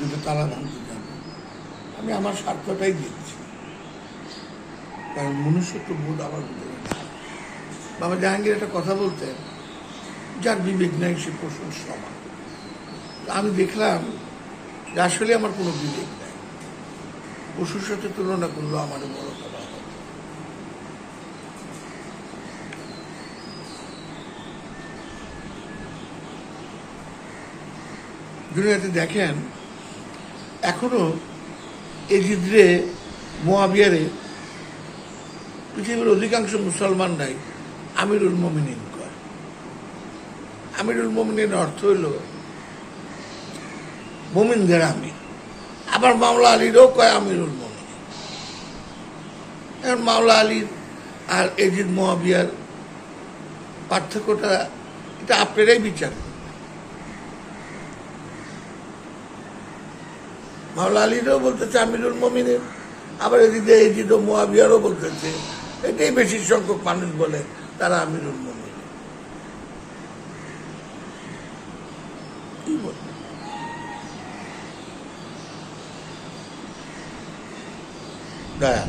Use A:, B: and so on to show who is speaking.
A: দুটো তালা ভাঙতে যাবো, আমি আমার স্বার্থটাই দেখছি, কারণ মনুষ্যত্ব বোধ আমার ভিতরে নাই। বাবা জাহাঙ্গীর একটা কথা বলতেন, যার বিবেক নাই সে পশুর সমান। আমি দেখলাম যে আসলে আমার কোনো বিবেক নাই, পশুর সাথে তুলনা করলেও আমার বড় করা হবে। দুনিয়াতে দেখেন এখনো এজিদরে মুয়াবিয়ারে পৃথিবীর অধিকাংশ মুসলমানরাই আমিরুল মোমিনিন কয়। আমিরুল মোমিনিন অর্থ হইল মোমিনদের আমির। আবার মাওলা আলীরও কয় আমিরুল মোমিনিন। এখন মাওলা আলীর আর এজিদ মুয়াবিয়ার পার্থক্যটা এটা আপনারাই বিচার। মাওলা আলীরও বলতেছে আমিরুল মোমিনিন, আবার এদিকে এজিদ ও মুয়াবিয়ারও বলতেছে, এটাই বেশি সংখ্যক মানুষ বলে তারা আমিরুল মোমিনিন। কি বলবে? দয়া